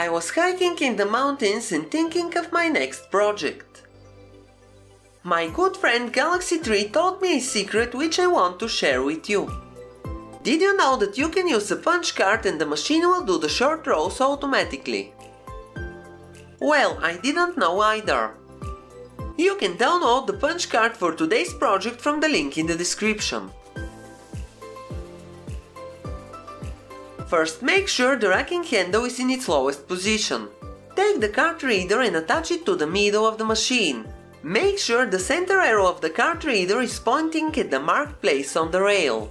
I was hiking in the mountains and thinking of my next project. My good friend Galaxy 3 told me a secret which I want to share with you. Did you know that you can use a punch card and the machine will do the short rows automatically? Well, I didn't know either. You can download the punch card for today's project from the link in the description. First, make sure the racking handle is in its lowest position. Take the card reader and attach it to the middle of the machine. Make sure the center arrow of the card reader is pointing at the marked place on the rail.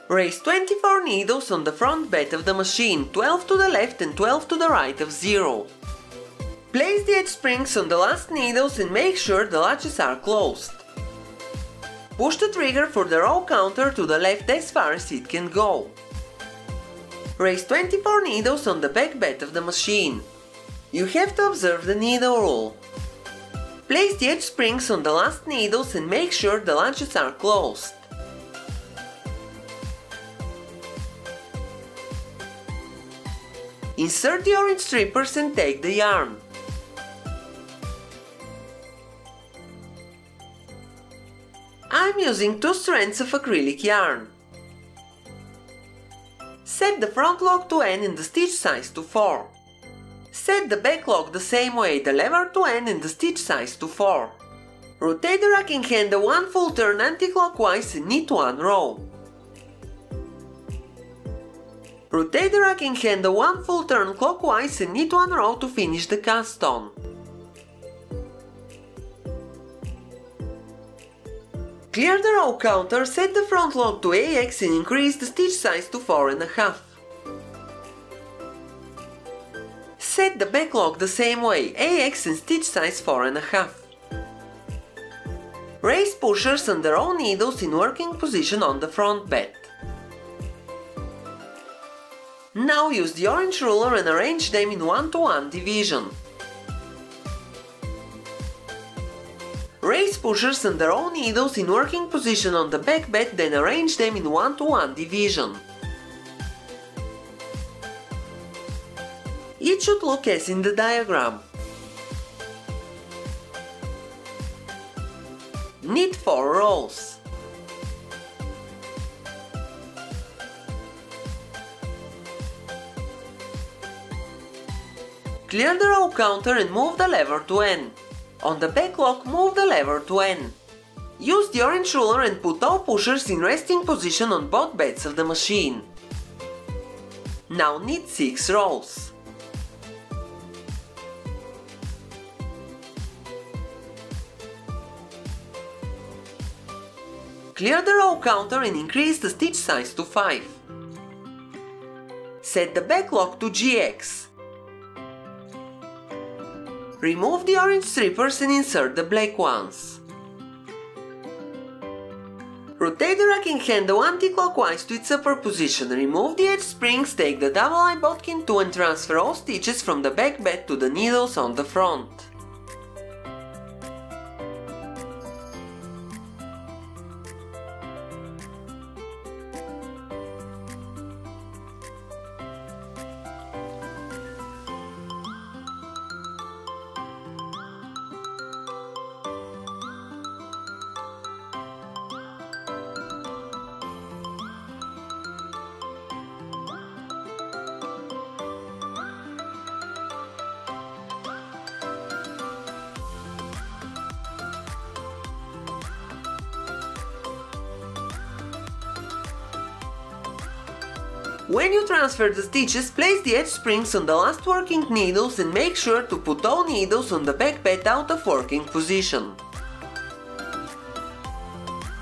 Raise 24 needles on the front bed of the machine, 12 to the left and 12 to the right of 0. Place the edge springs on the last needles and make sure the latches are closed. Push the trigger for the row counter to the left as far as it can go. Raise 24 needles on the back bed of the machine. You have to observe the needle rule. Place the edge springs on the last needles and make sure the latches are closed. Insert the orange strippers and take the yarn. I'm using 2 strands of acrylic yarn. Set the front lock to N and the stitch size to 4. Set the back lock the same way, the lever to N and the stitch size to 4. Rotate the racking handle 1 full turn anti-clockwise and knit 1 row. Rotate the racking handle 1 full turn clockwise and knit 1 row to finish the cast on. Clear the row counter, set the front lock to AX and increase the stitch size to 4.5. Set the back lock the same way, AX and stitch size 4.5. Raise pushers on the row needles in working position on the front bed. Now use the orange ruler and arrange them in 1-to-1 division. Raise pushers on the row needles in working position on the back bed, then arrange them in 1-to-1 division. It should look as in the diagram. Knit 4 rows. Clear the row counter and move the lever to N. On the back lock, move the lever to N. Use the orange ruler and put all pushers in resting position on both beds of the machine. Now knit 6 rows. Clear the row counter and increase the stitch size to 5. Set the back lock to GX. Remove the orange strippers and insert the black ones. Rotate the racking handle anti-clockwise to its upper position, remove the edge springs, take the double-eye bodkin tool and transfer all stitches from the back bed to the needles on the front. When you transfer the stitches, place the edge springs on the last working needles and make sure to put all needles on the back bed out of working position.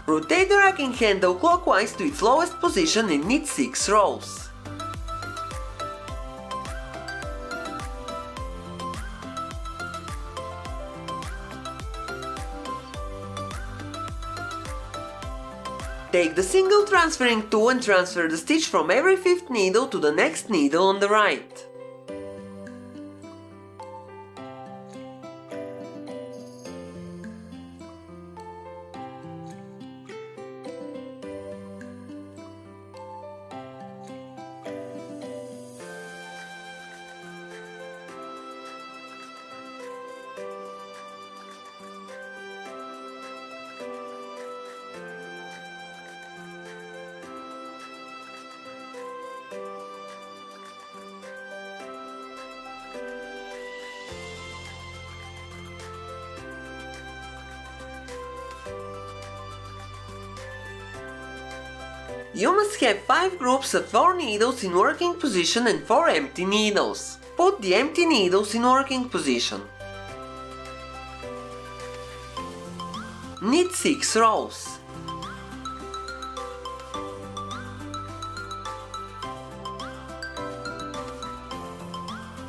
Rotate the racking handle clockwise to its lowest position and knit 6 rows. Take the single transferring tool and transfer the stitch from every 5th needle to the next needle on the right. You must have 5 groups of 4 needles in working position and 4 empty needles. Put the empty needles in working position. Knit 6 rows.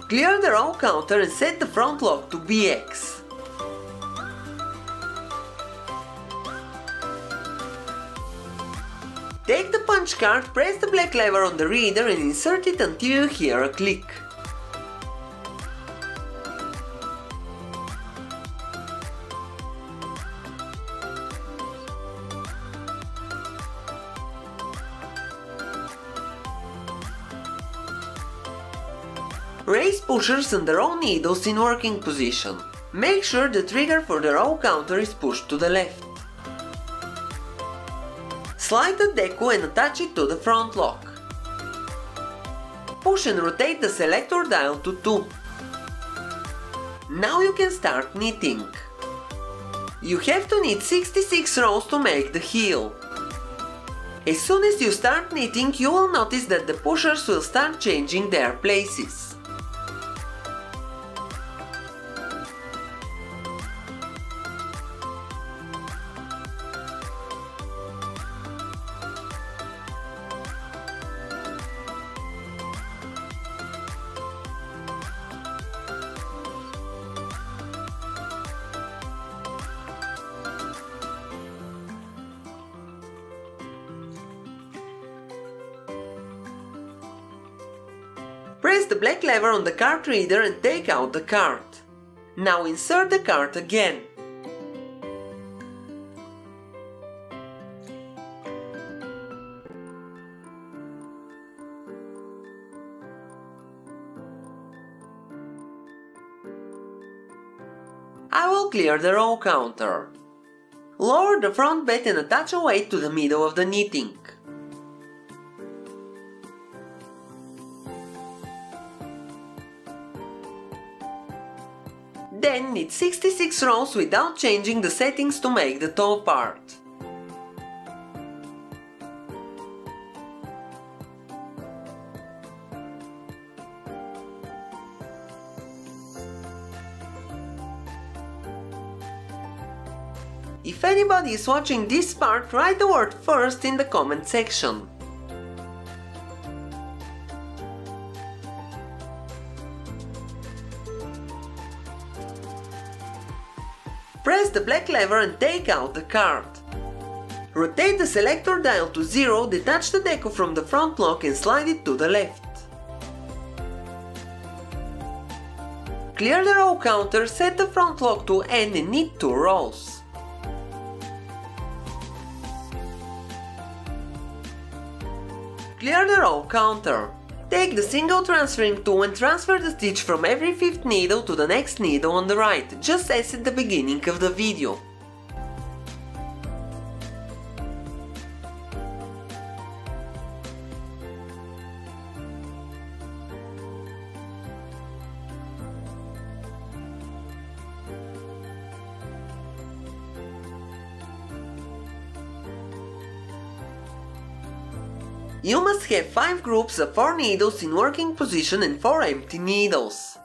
Clear the row counter and set the front lock to BX. Take the punch card, press the black lever on the reader and insert it until you hear a click. Raise pushers and the row needles in working position. Make sure the trigger for the row counter is pushed to the left. Slide the deco and attach it to the front lock. Push and rotate the selector dial to 2. Now you can start knitting. You have to knit 66 rows to make the heel. As soon as you start knitting, you will notice that the pushers will start changing their places. Press the black lever on the card reader and take out the card. Now insert the card again. I will clear the row counter. Lower the front bed and attach a weight to the middle of the knitting. Then knit 66 rows without changing the settings to make the top part. If anybody is watching this part, write the word first in the comment section. Press the black lever and take out the card. Rotate the selector dial to 0, detach the deco from the front lock and slide it to the left. Clear the row counter, set the front lock to N and knit 2 rows. Clear the row counter. Take the single transferring tool and transfer the stitch from every 5th needle to the next needle on the right, just as at the beginning of the video. You must have 5 groups of 4 needles in working position and 4 empty needles.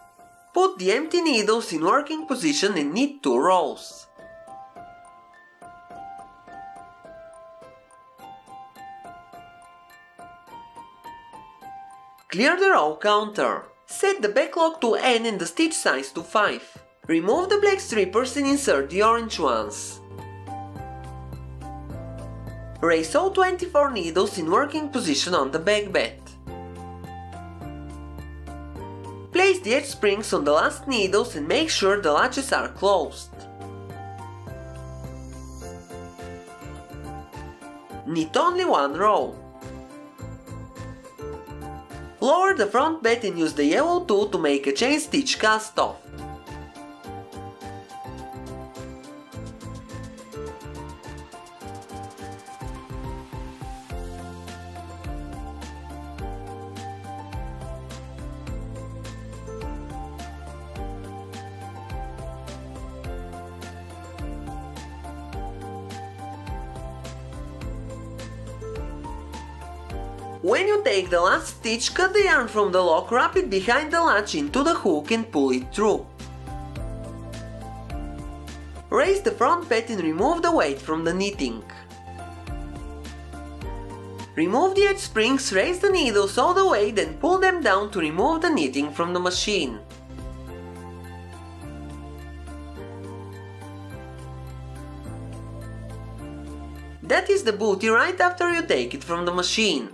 Put the empty needles in working position and knit 2 rows. Clear the row counter. Set the backlock to N and the stitch size to 5. Remove the black strippers and insert the orange ones. Raise all 24 needles in working position on the back bed. Place the edge springs on the last needles and make sure the latches are closed. Knit only 1 row. Lower the front bed and use the yellow tool to make a chain stitch cast off. When you take the last stitch, cut the yarn from the lock, wrap it behind the latch into the hook and pull it through. Raise the front pad and remove the weight from the knitting. Remove the edge springs, raise the needles all the way, then pull them down to remove the knitting from the machine. That is the booty right after you take it from the machine.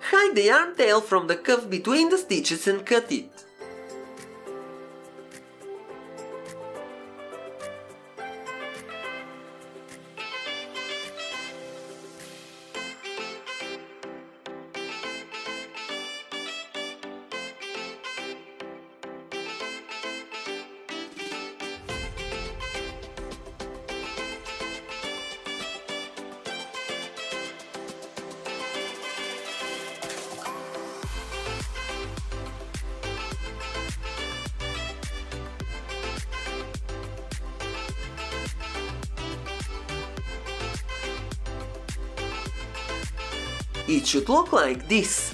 Hide the yarn tail from the cuff between the stitches and cut it. It should look like this.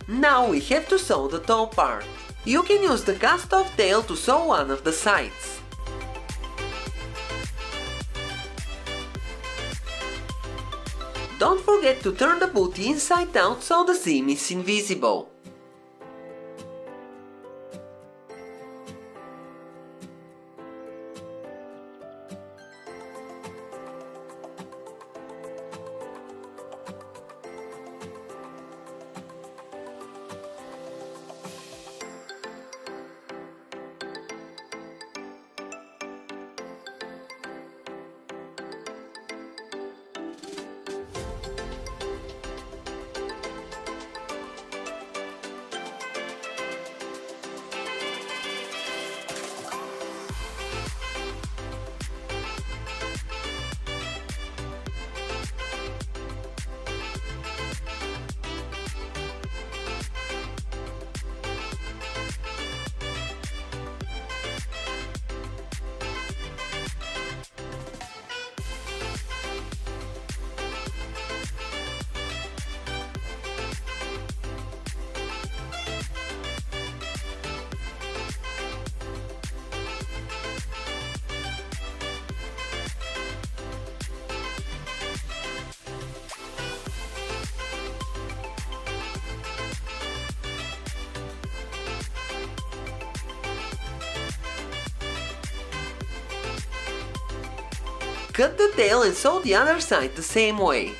Now we have to sew the top part. You can use the cast-off tail to sew one of the sides. Don't forget to turn the booty inside out so the seam is invisible. Cut the tail and sew the other side the same way.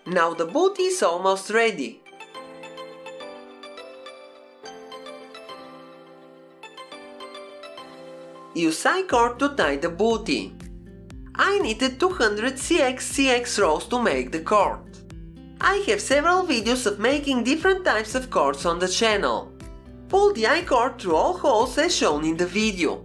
Now the booty is almost ready. Use I-cord to tie the booty. I needed 200 CX rows to make the cord. I have several videos of making different types of cords on the channel. Pull the I-cord through all holes as shown in the video.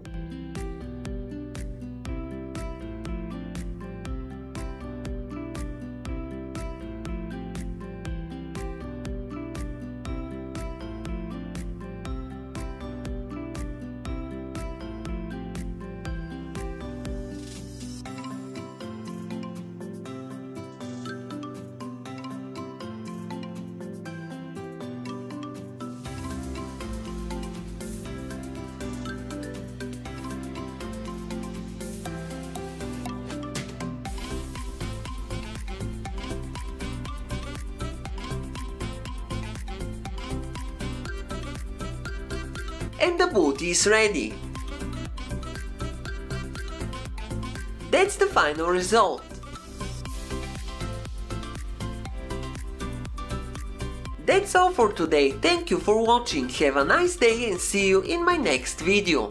And the booty is ready. That's the final result. That's all for today, thank you for watching, have a nice day and see you in my next video.